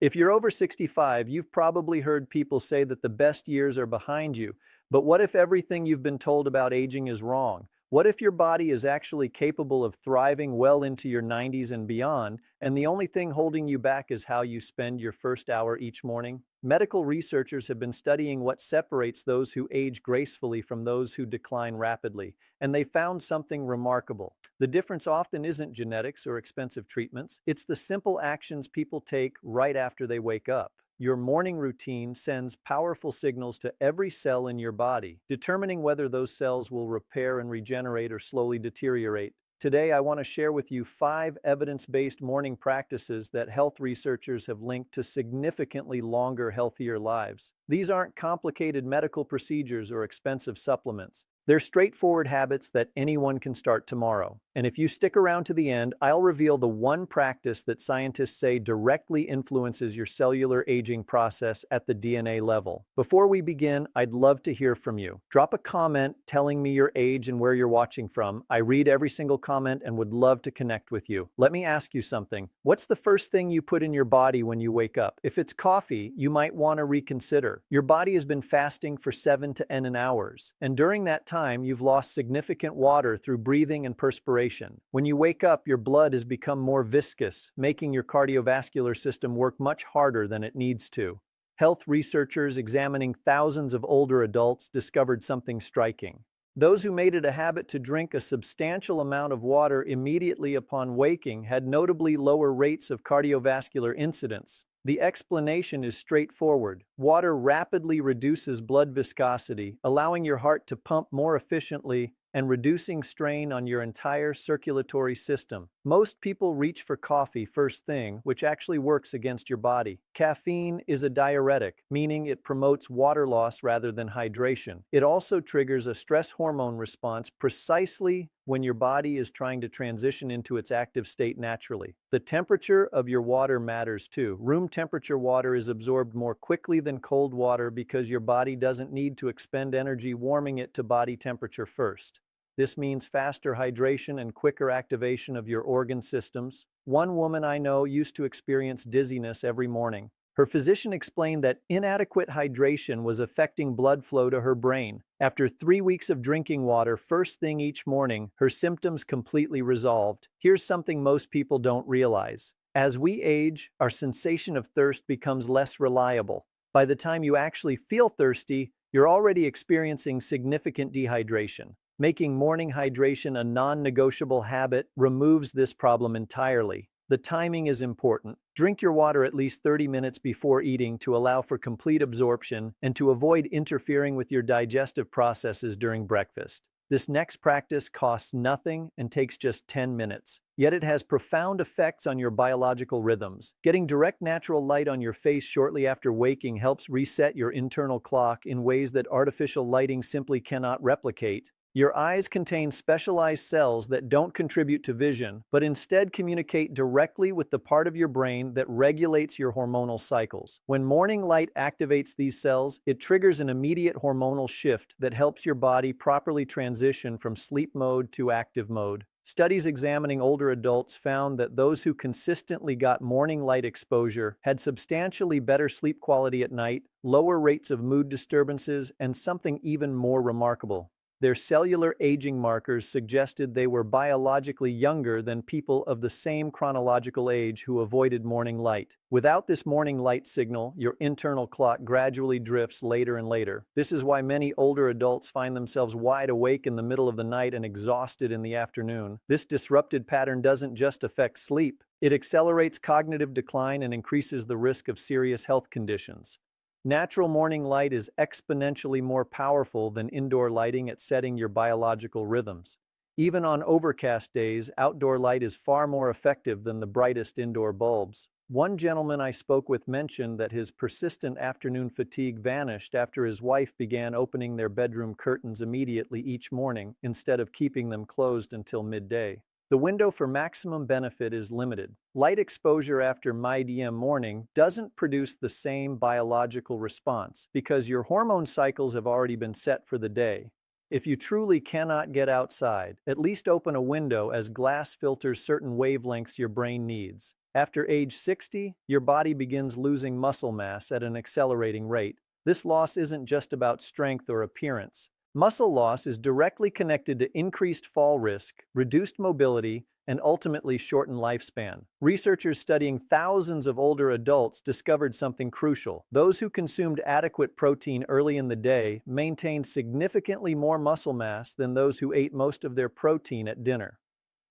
If you're over 65, you've probably heard people say that the best years are behind you. But what if everything you've been told about aging is wrong? What if your body is actually capable of thriving well into your 90s and beyond, and the only thing holding you back is how you spend your first hour each morning? Medical researchers have been studying what separates those who age gracefully from those who decline rapidly, and they found something remarkable. The difference often isn't genetics or expensive treatments, it's the simple actions people take right after they wake up. Your morning routine sends powerful signals to every cell in your body, determining whether those cells will repair and regenerate or slowly deteriorate. Today, I want to share with you 5 evidence-based morning practices that health researchers have linked to significantly longer, healthier lives. These aren't complicated medical procedures or expensive supplements. They're straightforward habits that anyone can start tomorrow. And if you stick around to the end, I'll reveal the one practice that scientists say directly influences your cellular aging process at the DNA level. Before we begin, I'd love to hear from you. Drop a comment telling me your age and where you're watching from. I read every single comment and would love to connect with you. Let me ask you something. What's the first thing you put in your body when you wake up? If it's coffee, you might want to reconsider. Your body has been fasting for 7 to 10 hours, and during that time, you've lost significant water through breathing and perspiration. When you wake up, your blood has become more viscous, making your cardiovascular system work much harder than it needs to. Health researchers examining thousands of older adults discovered something striking. Those who made it a habit to drink a substantial amount of water immediately upon waking had notably lower rates of cardiovascular incidents. The explanation is straightforward. Water rapidly reduces blood viscosity, allowing your heart to pump more efficiently and reducing strain on your entire circulatory system. Most people reach for coffee first thing, which actually works against your body. Caffeine is a diuretic, meaning it promotes water loss rather than hydration. It also triggers a stress hormone response precisely when your body is trying to transition into its active state naturally. The temperature of your water matters too. Room temperature water is absorbed more quickly than cold water because your body doesn't need to expend energy warming it to body temperature first. This means faster hydration and quicker activation of your organ systems. One woman I know used to experience dizziness every morning. Her physician explained that inadequate hydration was affecting blood flow to her brain. After 3 weeks of drinking water first thing each morning, her symptoms completely resolved. Here's something most people don't realize. As we age, our sensation of thirst becomes less reliable. By the time you actually feel thirsty, you're already experiencing significant dehydration. Making morning hydration a non-negotiable habit removes this problem entirely. The timing is important. Drink your water at least 30 minutes before eating to allow for complete absorption and to avoid interfering with your digestive processes during breakfast. This next practice costs nothing and takes just 10 minutes. Yet it has profound effects on your biological rhythms. Getting direct natural light on your face shortly after waking helps reset your internal clock in ways that artificial lighting simply cannot replicate. Your eyes contain specialized cells that don't contribute to vision, but instead communicate directly with the part of your brain that regulates your hormonal cycles. When morning light activates these cells, it triggers an immediate hormonal shift that helps your body properly transition from sleep mode to active mode. Studies examining older adults found that those who consistently got morning light exposure had substantially better sleep quality at night, lower rates of mood disturbances, and something even more remarkable. Their cellular aging markers suggested they were biologically younger than people of the same chronological age who avoided morning light. Without this morning light signal, your internal clock gradually drifts later and later. This is why many older adults find themselves wide awake in the middle of the night and exhausted in the afternoon. This disrupted pattern doesn't just affect sleep, it accelerates cognitive decline and increases the risk of serious health conditions. Natural morning light is exponentially more powerful than indoor lighting at setting your biological rhythms. Even on overcast days, outdoor light is far more effective than the brightest indoor bulbs. One gentleman I spoke with mentioned that his persistent afternoon fatigue vanished after his wife began opening their bedroom curtains immediately each morning instead of keeping them closed until midday. The window for maximum benefit is limited. Light exposure after mid-AM morning doesn't produce the same biological response because your hormone cycles have already been set for the day. If you truly cannot get outside, at least open a window as glass filters certain wavelengths your brain needs. After age 60, your body begins losing muscle mass at an accelerating rate. This loss isn't just about strength or appearance. Muscle loss is directly connected to increased fall risk, reduced mobility, and ultimately shortened lifespan. Researchers studying thousands of older adults discovered something crucial. Those who consumed adequate protein early in the day maintained significantly more muscle mass than those who ate most of their protein at dinner.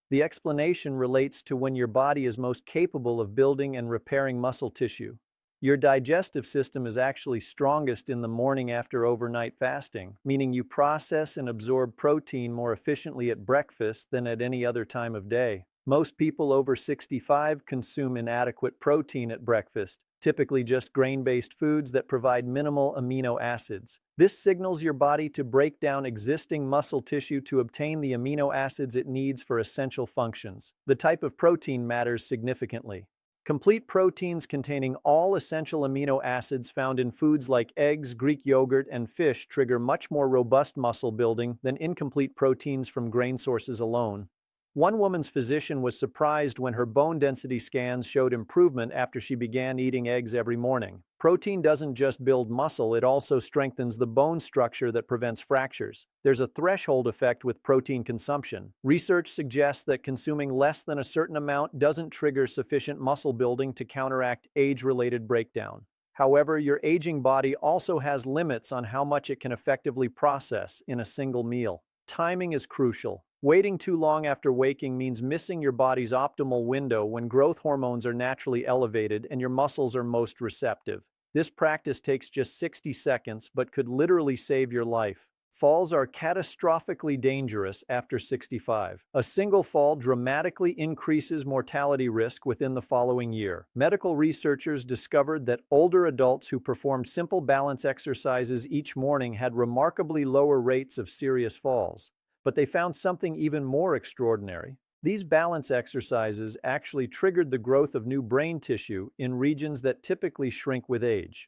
The explanation relates to when your body is most capable of building and repairing muscle tissue. Your digestive system is actually strongest in the morning after overnight fasting, meaning you process and absorb protein more efficiently at breakfast than at any other time of day. Most people over 65 consume inadequate protein at breakfast, typically just grain-based foods that provide minimal amino acids. This signals your body to break down existing muscle tissue to obtain the amino acids it needs for essential functions. The type of protein matters significantly. Complete proteins containing all essential amino acids found in foods like eggs, Greek yogurt, and fish trigger much more robust muscle building than incomplete proteins from grain sources alone. One woman's physician was surprised when her bone density scans showed improvement after she began eating eggs every morning. Protein doesn't just build muscle, it also strengthens the bone structure that prevents fractures. There's a threshold effect with protein consumption. Research suggests that consuming less than a certain amount doesn't trigger sufficient muscle building to counteract age-related breakdown. However, your aging body also has limits on how much it can effectively process in a single meal. Timing is crucial. Waiting too long after waking means missing your body's optimal window when growth hormones are naturally elevated and your muscles are most receptive. This practice takes just 60 seconds but could literally save your life. Falls are catastrophically dangerous after 65. A single fall dramatically increases mortality risk within the following year. Medical researchers discovered that older adults who performed simple balance exercises each morning had remarkably lower rates of serious falls. But they found something even more extraordinary. These balance exercises actually triggered the growth of new brain tissue in regions that typically shrink with age.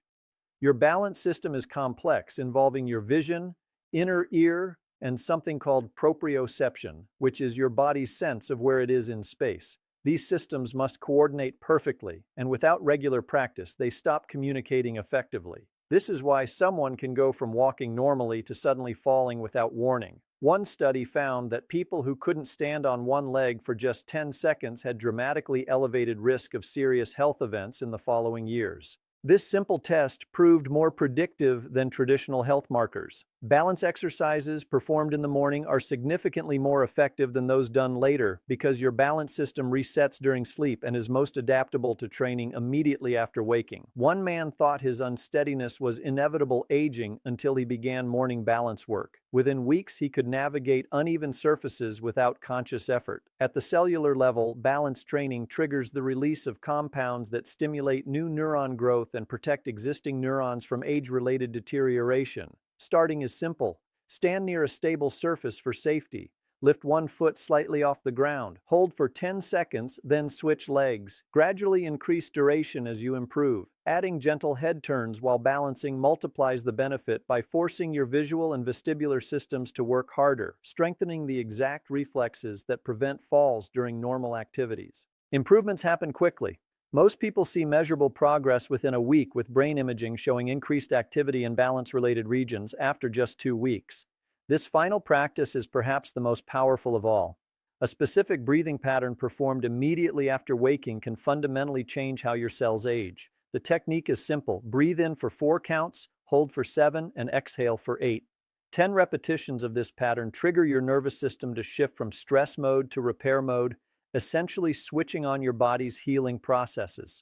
Your balance system is complex, involving your vision, inner ear, and something called proprioception, which is your body's sense of where it is in space. These systems must coordinate perfectly, and without regular practice, they stop communicating effectively. This is why someone can go from walking normally to suddenly falling without warning. One study found that people who couldn't stand on one leg for just 10 seconds had dramatically elevated risk of serious health events in the following years. This simple test proved more predictive than traditional health markers. Balance exercises performed in the morning are significantly more effective than those done later because your balance system resets during sleep and is most adaptable to training immediately after waking. One man thought his unsteadiness was inevitable aging until he began morning balance work. Within weeks, he could navigate uneven surfaces without conscious effort. At the cellular level, balance training triggers the release of compounds that stimulate new neuron growth and protect existing neurons from age-related deterioration. Starting is simple. Stand near a stable surface for safety. Lift one foot slightly off the ground. Hold for 10 seconds, then switch legs. Gradually increase duration as you improve. Adding gentle head turns while balancing multiplies the benefit by forcing your visual and vestibular systems to work harder, strengthening the exact reflexes that prevent falls during normal activities. Improvements happen quickly. Most people see measurable progress within a week, with brain imaging showing increased activity in balance-related regions after just 2 weeks. This final practice is perhaps the most powerful of all. A specific breathing pattern performed immediately after waking can fundamentally change how your cells age. The technique is simple. Breathe in for 4 counts, hold for 7, and exhale for 8. 10 repetitions of this pattern trigger your nervous system to shift from stress mode to repair mode, essentially switching on your body's healing processes.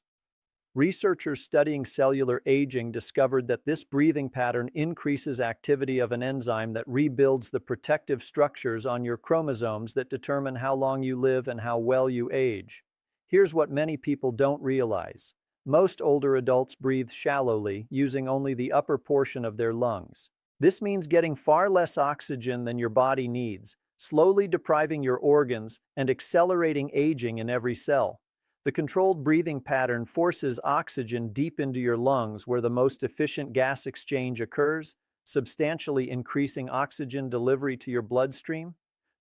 Researchers studying cellular aging discovered that this breathing pattern increases activity of an enzyme that rebuilds the protective structures on your chromosomes that determine how long you live and how well you age. Here's what many people don't realize. Most older adults breathe shallowly, using only the upper portion of their lungs. This means getting far less oxygen than your body needs, slowly depriving your organs and accelerating aging in every cell. The controlled breathing pattern forces oxygen deep into your lungs where the most efficient gas exchange occurs, substantially increasing oxygen delivery to your bloodstream.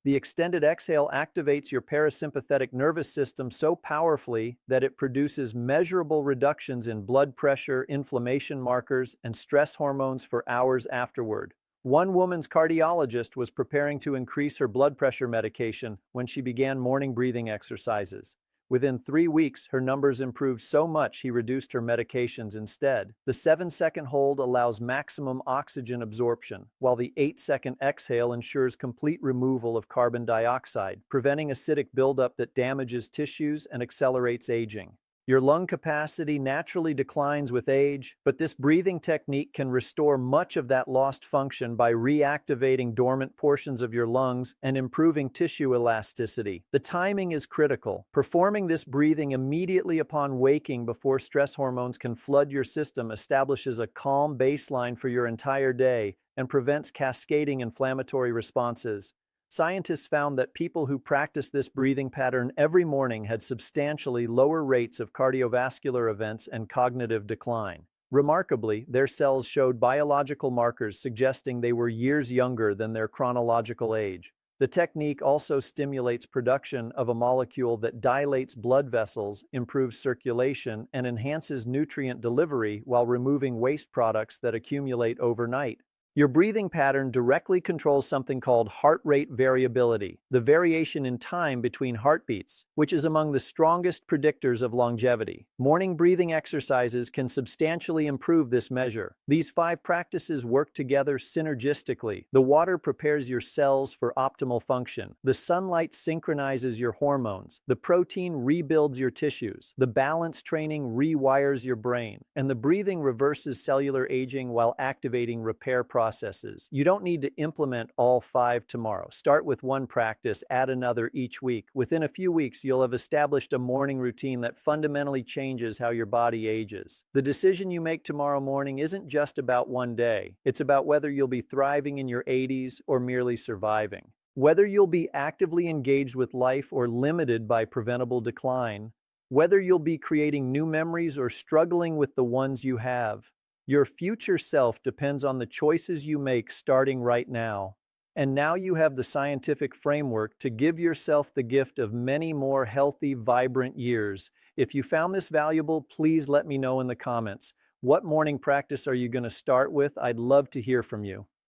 The extended exhale activates your parasympathetic nervous system so powerfully that it produces measurable reductions in blood pressure, inflammation markers, and stress hormones for hours afterward. One woman's cardiologist was preparing to increase her blood pressure medication when she began morning breathing exercises. Within 3 weeks, her numbers improved so much he reduced her medications instead. The 7-second hold allows maximum oxygen absorption, while the 8-second exhale ensures complete removal of carbon dioxide, preventing acidic buildup that damages tissues and accelerates aging. Your lung capacity naturally declines with age, but this breathing technique can restore much of that lost function by reactivating dormant portions of your lungs and improving tissue elasticity. The timing is critical. Performing this breathing immediately upon waking before stress hormones can flood your system establishes a calm baseline for your entire day and prevents cascading inflammatory responses. Scientists found that people who practiced this breathing pattern every morning had substantially lower rates of cardiovascular events and cognitive decline. Remarkably, their cells showed biological markers suggesting they were years younger than their chronological age. The technique also stimulates production of a molecule that dilates blood vessels, improves circulation, and enhances nutrient delivery while removing waste products that accumulate overnight. Your breathing pattern directly controls something called heart rate variability, the variation in time between heartbeats, which is among the strongest predictors of longevity. Morning breathing exercises can substantially improve this measure. These 5 practices work together synergistically. The water prepares your cells for optimal function. The sunlight synchronizes your hormones. The protein rebuilds your tissues. The balance training rewires your brain. And the breathing reverses cellular aging while activating repair processes. You don't need to implement all 5 tomorrow. Start with one practice, add another each week. Within a few weeks, you'll have established a morning routine that fundamentally changes how your body ages. The decision you make tomorrow morning isn't just about one day. It's about whether you'll be thriving in your 80s or merely surviving. Whether you'll be actively engaged with life or limited by preventable decline. Whether you'll be creating new memories or struggling with the ones you have. Your future self depends on the choices you make starting right now. And now you have the scientific framework to give yourself the gift of many more healthy, vibrant years. If you found this valuable, please let me know in the comments. What morning practice are you going to start with? I'd love to hear from you.